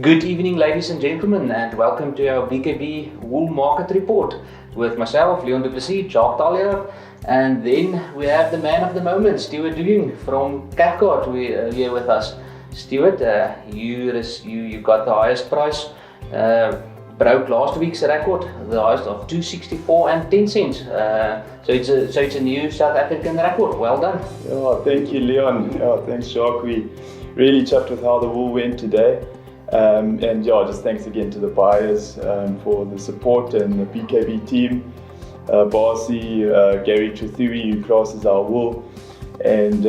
Good evening, ladies and gentlemen, and welcome to our BKB Wool Market Report with myself, Plessis, Jacques, Taljaard, and then we have the man of the moment, Stuart Dewing from Taljaard here with us. Stuart, you got the highest price, broke last week's record, the highest of 264 and 10 cents. So it's a new South African record. Well done. Yeah, thank you, Leon. Yeah, thanks, Jacques. We really chuffed with how the wool went today. And yeah, just thanks again to the buyers for the support and the BKB team, Bossy, Gary Truthui, who crosses our wool, and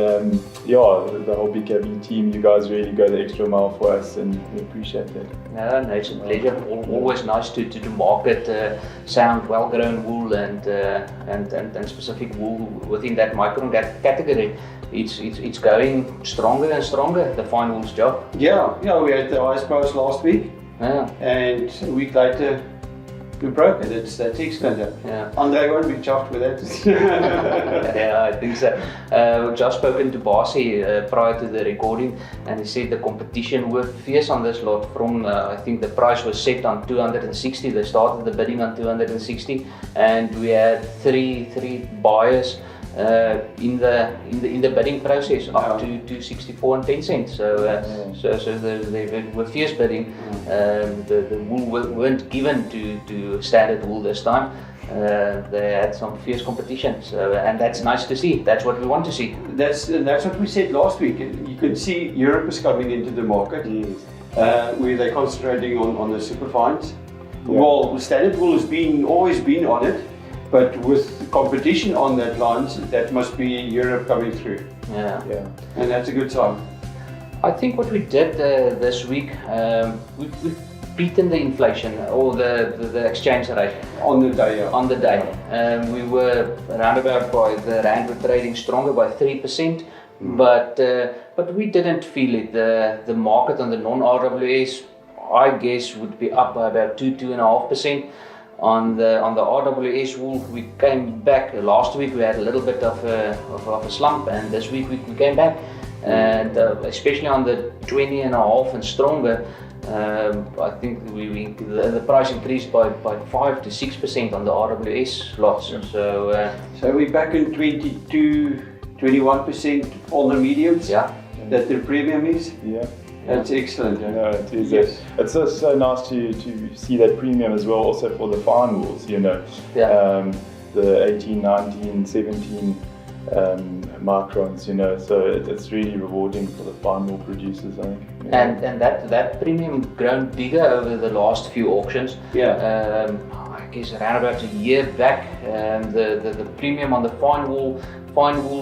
yeah, the whole BKB team. You guys really go the extra mile for us, and we appreciate that. No, it's a pleasure. Always nice to market sound, well-grown wool and specific wool within that micron category. It's going stronger and stronger, the fine wool's job. Yeah, we had the highest price last week, and a week later we broke it. That's excellent. Yeah. Andre won't be chuffed with that. Yeah, I think so. Just spoken to Bossy prior to the recording, and he said the competition were fierce on this lot. From I think the price was set on 260. They started the bidding on 260, and we had three buyers in the bidding process up to 264 and 10 cents. So they were fierce bidding. The wool weren't given to standard wool this time. They had some fierce competition. So and that's nice to see. That's what we want to see. That's what we said last week. You could see Europe is coming into the market. Yes. Where they're concentrating on the superfines. Yeah. Well, standard wool has always been on it. But with competition on that lines, that must be Europe coming through. Yeah. And that's a good sign. I think what we did this week, we've beaten the inflation or the exchange rate on the day. Yeah. On the day, we were around about by the rand were trading stronger by 3%, but we didn't feel it. The market on the non-RWS, I guess, would be up by about 2.5%. On the RWS wool, we came back. Last week we had a little bit of a slump, and this week we came back, and especially on the 20.5 and stronger, I think the price increased by 5 to 6% on the RWS lots. So we're back in 22, 21% on the mediums. Yeah. That the premium is. Yeah. That's excellent. No, it is. Yes. It's so nice to see that premium as well, also for the fine wools, Yeah. The 18, 19, 17 microns, so it's really rewarding for the fine wool producers, I think. Yeah. And that premium grown bigger over the last few auctions. Yeah. I guess around about a year back, the premium on the fine wool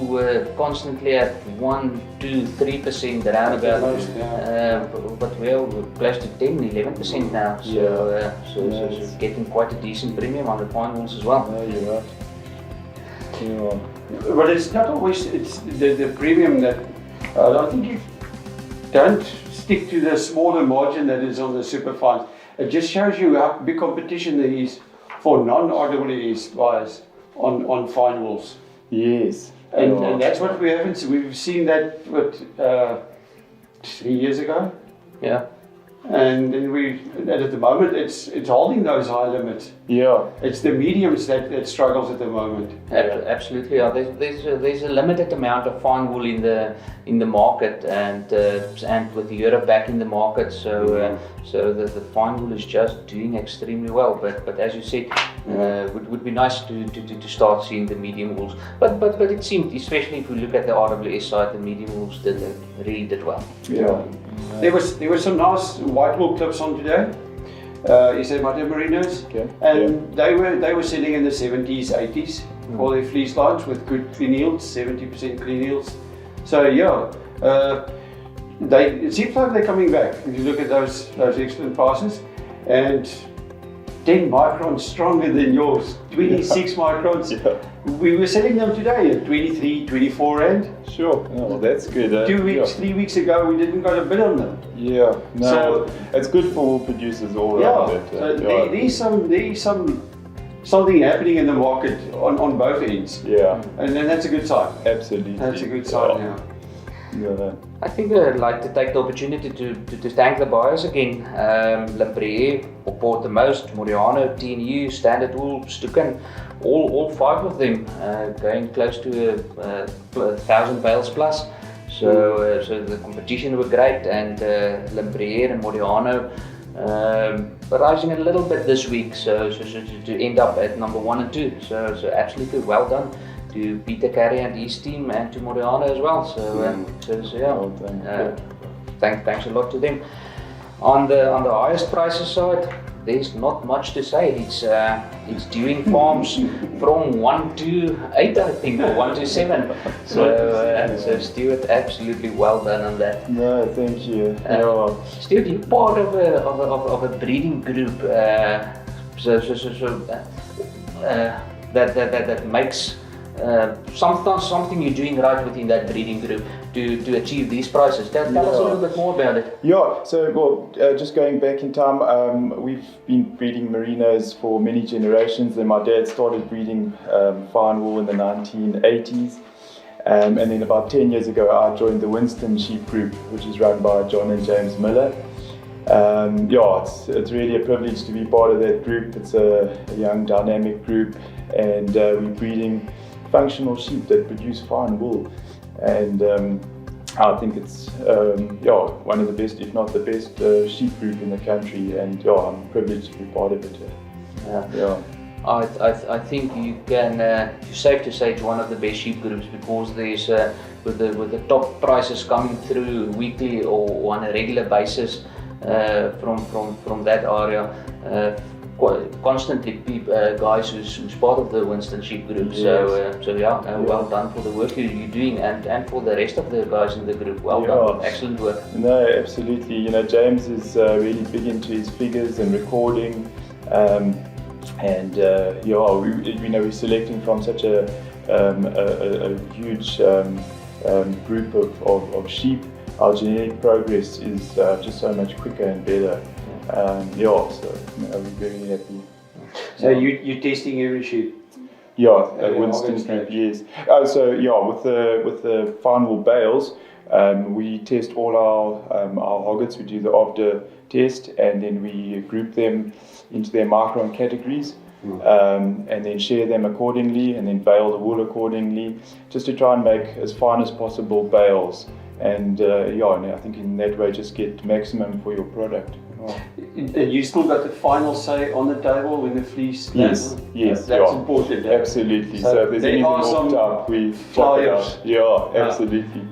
were constantly at 1, 2, 3% around about, but we're close to 10, 11% now. So it's getting quite a decent premium on the fine wools as well. No, you're right. Yeah. But it's not always the premium that I think you don't stick to the smaller margin that is on the superfines. It just shows you how big competition there is for non-RWS buyers on fine wools. Yes. And that's what we haven't seen. We've seen that 3 years ago. Yeah. And at the moment it's holding those high limits. Yeah. It's the mediums that struggles at the moment. Absolutely. Yeah. There's a limited amount of fine wool in the market, and with Europe back in the market, so the fine wool is just doing extremely well. But as you said, would be nice to start seeing the medium wools. But it seemed, especially if we look at the RWS side, the medium wools really did well. Yeah. There was some nice white wool clips on today. You said Mate Merinos, and they were selling in the 70s, 80s for their fleece lines with good clean yields, 70% clean yields. So yeah, it seems like they're coming back. If you look at those excellent prices, and 10 microns stronger than yours, 26 microns. Yeah. We were selling them today at 23, 24 rand. Sure. Oh, well, that's good. 2 weeks, 3 weeks ago, we didn't got a bid on them. Yeah. No, So it's good for wool producers all around it. so there's something happening in the market on both ends. Yeah. And then that's a good sign. Absolutely. That's a good sign now. Yeah. I think I'd like to take the opportunity to thank the buyers again. Limbrier bought the most, Moriano, TNU, Standard Wool, Stukan, all 5 of them going close to 1,000 bales plus. So the competition were great, and Limbrier and Moriano rising a little bit this week, so to end up at number 1 and 2. So absolutely well done to Peter Carey and his team, and to Moriano as well. So yeah, Well done. thanks a lot to them. On the highest prices side, there's not much to say. It's Dewing Farms from 1 to 8, I think, or 1 to 7. So Stuart, absolutely well done on that. No, thank you. Stuart, you're part of a breeding group, that makes something you're doing right within that breeding group to achieve these prices. Tell us a little bit more about it. Yeah, so just going back in time, we've been breeding merinos for many generations, and my dad started breeding fine wool in the 1980s. And then about 10 years ago, I joined the Winston Sheep Group, which is run by John and James Miller. It's really a privilege to be part of that group. It's a young, dynamic group, and we're breeding functional sheep that produce fine wool. And I think it's one of the best, if not the best, sheep group in the country. And I'm privileged to be part of it. I think you can. It's safe to say it's one of the best sheep groups, because there's with the top prices coming through weekly or on a regular basis from that area. Constantly guys who's part of the Winston Sheep Group. Yes. Well done for the work you're doing, and for the rest of the guys in the group. Well done, excellent work. No, absolutely. James is really big into his figures and recording, we're selecting from such a huge group of sheep. Our genetic progress is just so much quicker and better. We're very happy. So you're testing every sheep? Winston Group, yes. With the fine wool bales, we test all our hoggets. We do the after test, and then we group them into their micron categories, and then share them accordingly, and then bale the wool accordingly, just to try and make as fine as possible bales. And I think in that way just get maximum for your product. And you still got the final say on the table when the fleece lands? Yes, that's important. Absolutely. So if there's anything off top, we chop it out. Absolutely.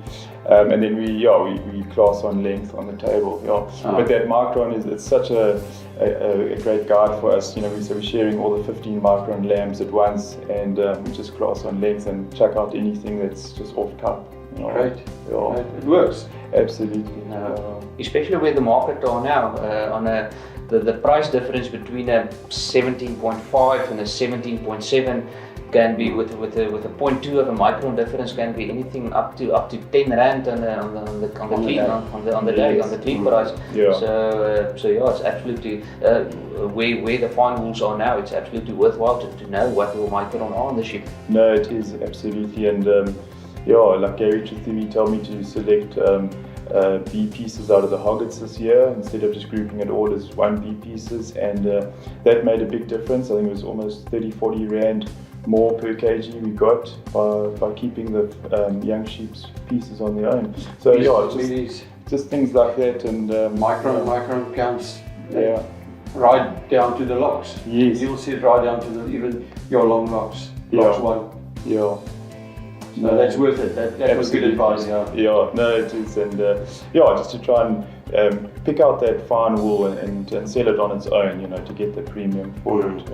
And then we class on length on the table. But that micron it's such a great guide for us. So we're sharing all the 15 micron lambs at once, and we just class on length and check out anything that's just off top. Great. It works. Absolutely. Especially where the market are now, the price difference between a 17.5 and a 17.7 can be with a 0.2 of a micron difference, can be anything up to 10 rand on the day on the clean price. So it's absolutely where the fine wools are now. It's absolutely worthwhile to know what your micron are on the sheep. No, it is absolutely, and like Gary Trithimi told me to select B pieces out of the hoggets this year instead of just grouping it all as 1 B pieces, and that made a big difference. I think it was almost 30-40 rand more per kg we got by keeping the young sheep's pieces on their own. So just things like that, and micron counts. Right down to the locks. Yes. You'll see it right down to even your long locks. Locks 1. So that's worth it. That was good advice. No, it is, and just to try and pick out that fine wool and sell it on its own, to get the premium for it.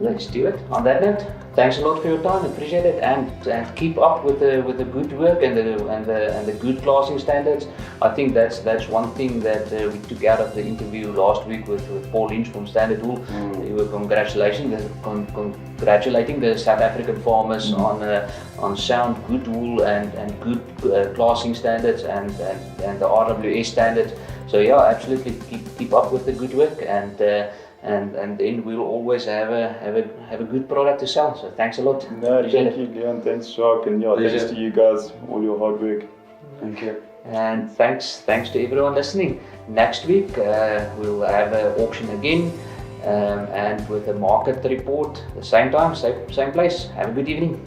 Let's do it. On that note, thanks a lot for your time. Appreciate it, and keep up with the good work and the good classing standards. I think that's one thing that we took out of the interview last week with Paul Lynch from Standard Wool. We were congratulating the South African farmers on sound good wool and good classing standards and the RWS standards. So absolutely keep up with the good work, and and then we'll always have a good product to sell. So thanks a lot. No, Appreciate thank you, Leon. Thanks, Jacques, and yeah, thanks to you guys, all your hard work. Thank you. And thanks to everyone listening. Next week we'll have an auction again, and with a market report, the same time, same place. Have a good evening.